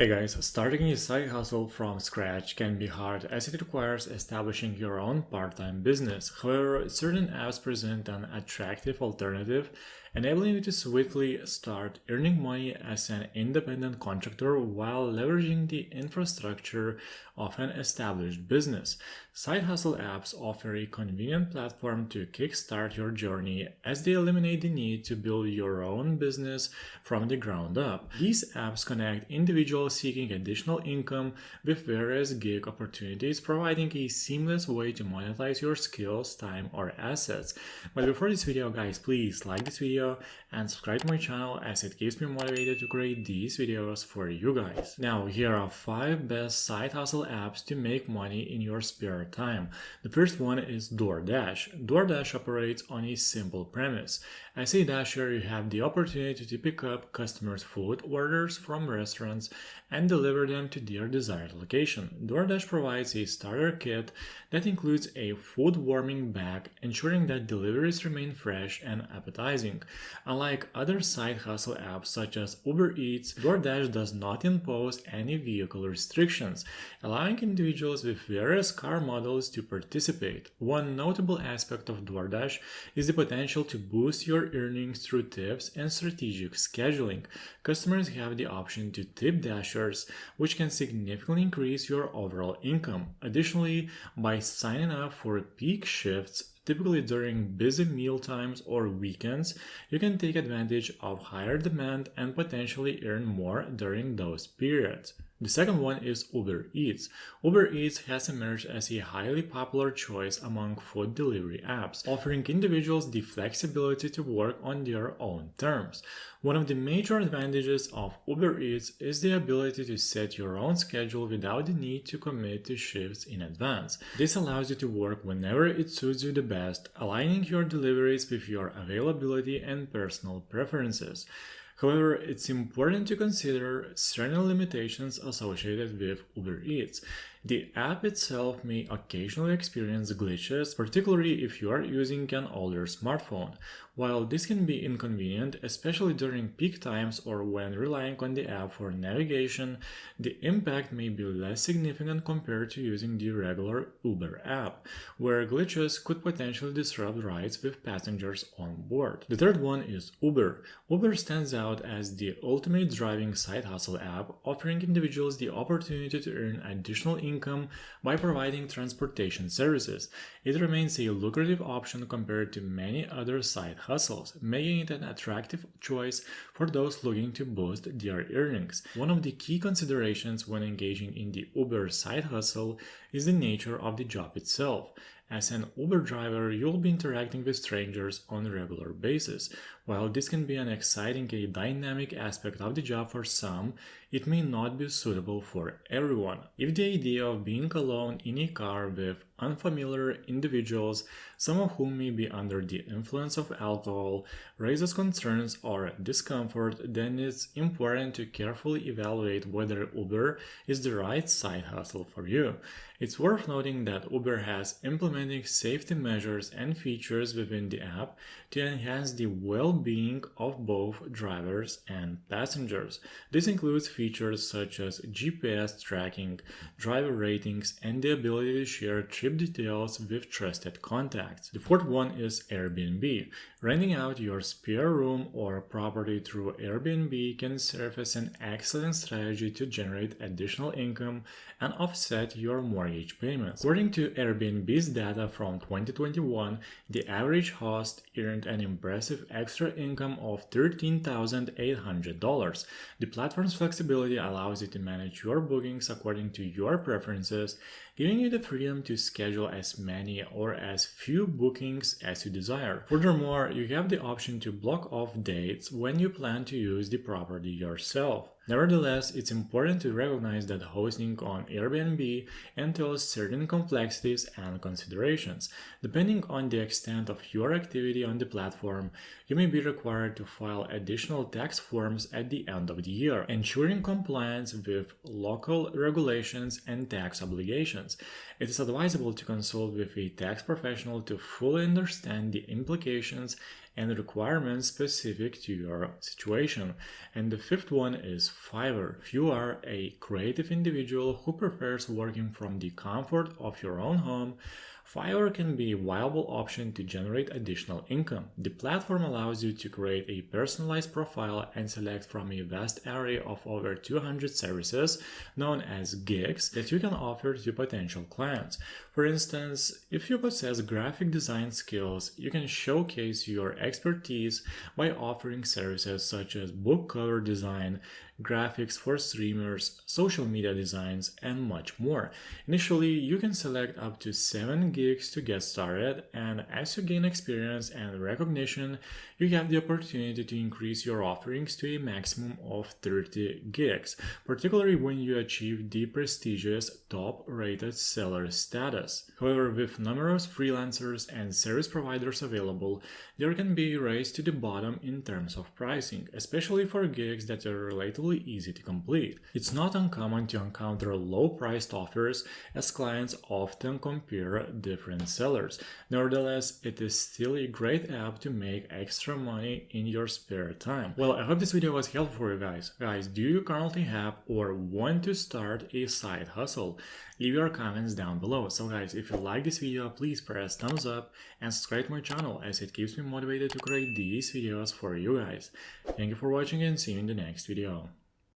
Hey guys, starting a side hustle from scratch can be hard as it requires establishing your own part-time business. However, certain apps present an attractive alternative, enabling you to swiftly start earning money as an independent contractor while leveraging the infrastructure of an established business. Side hustle apps offer a convenient platform to kickstart your journey as they eliminate the need to build your own business from the ground up. These apps connect individuals seeking additional income with various gig opportunities, providing a seamless way to monetize your skills, time, or assets. But before this video, guys, please like this video and subscribe to my channel as it keeps me motivated to create these videos for you guys. Now, here are 5 best side hustle apps to make money in your spare time. The first one is DoorDash. DoorDash operates on a simple premise. As a dasher, you have the opportunity to pick up customers' food orders from restaurants and deliver them to their desired location. DoorDash provides a starter kit that includes a food warming bag, ensuring that deliveries remain fresh and appetizing. Unlike other side hustle apps such as Uber Eats, DoorDash does not impose any vehicle restrictions, allowing individuals with various car models to participate. One notable aspect of DoorDash is the potential to boost your earnings through tips and strategic scheduling. Customers have the option to tip dashers, which can significantly increase your overall income. Additionally, by signing up for peak shifts, typically during busy meal times or weekends, you can take advantage of higher demand and potentially earn more during those periods. The second one is Uber Eats. Uber Eats has emerged as a highly popular choice among food delivery apps, offering individuals the flexibility to work on their own terms. One of the major advantages of Uber Eats is the ability to set your own schedule without the need to commit to shifts in advance. This allows you to work whenever it suits you the best, aligning your deliveries with your availability and personal preferences. However, it's important to consider certain limitations associated with Uber Eats. The app itself may occasionally experience glitches, particularly if you are using an older smartphone. While this can be inconvenient, especially during peak times or when relying on the app for navigation, the impact may be less significant compared to using the regular Uber app, where glitches could potentially disrupt rides with passengers on board. The third one is Uber. Uber stands out as the ultimate driving side hustle app, offering individuals the opportunity to earn additional income by providing transportation services. It remains a lucrative option compared to many other side hustles, making it an attractive choice for those looking to boost their earnings. One of the key considerations when engaging in the Uber side hustle is the nature of the job itself. As an Uber driver, you'll be interacting with strangers on a regular basis. While this can be an exciting and dynamic aspect of the job for some, it may not be suitable for everyone. If the idea of being alone in a car with unfamiliar individuals, some of whom may be under the influence of alcohol, raises concerns or discomfort, then it's important to carefully evaluate whether Uber is the right side hustle for you. It's worth noting that Uber has implemented safety measures and features within the app to enhance the well-being of both drivers and passengers. This includes features such as GPS tracking, driver ratings, and the ability to share trip details with trusted contacts. The fourth one is Airbnb. Renting out your spare room or property through Airbnb can serve as an excellent strategy to generate additional income and offset your mortgage payments. According to Airbnb's data from 2021, the average host earned an impressive extra income of $13,800. The platform's flexibility allows you to manage your bookings according to your preferences, giving you the freedom to schedule as many or as few bookings as you desire. Furthermore, you have the option to block off dates when you plan to use the property yourself. Nevertheless, it's important to recognize that hosting on Airbnb entails certain complexities and considerations. Depending on the extent of your activity on the platform, you may be required to file additional tax forms at the end of the year, ensuring compliance with local regulations and tax obligations. It is advisable to consult with a tax professional to fully understand the implications and requirements specific to your situation. And the fifth one is Fiverr. If you are a creative individual who prefers working from the comfort of your own home, Fiverr can be a viable option to generate additional income. The platform allows you to create a personalized profile and select from a vast array of over 200 services known as gigs that you can offer to potential clients. For instance, if you possess graphic design skills, you can showcase your expertise by offering services such as book cover design, graphics for streamers, social media designs, and much more. Initially, you can select up to 7 gigs to get started, and as you gain experience and recognition, you have the opportunity to increase your offerings to a maximum of 30 gigs, particularly when you achieve the prestigious top-rated seller status. However, with numerous freelancers and service providers available, there can be a race to the bottom in terms of pricing, especially for gigs that are relatively easy to complete. It's not uncommon to encounter low-priced offers, as clients often compare different sellers. Nevertheless, it is still a great app to make extra money in your spare time. Well, I hope this video was helpful for you guys. Guys, do you currently have or want to start a side hustle? Leave your comments down below. So guys, if you like this video, please press thumbs up and subscribe to my channel, as it keeps me motivated to create these videos for you guys. Thank you for watching and see you in the next video.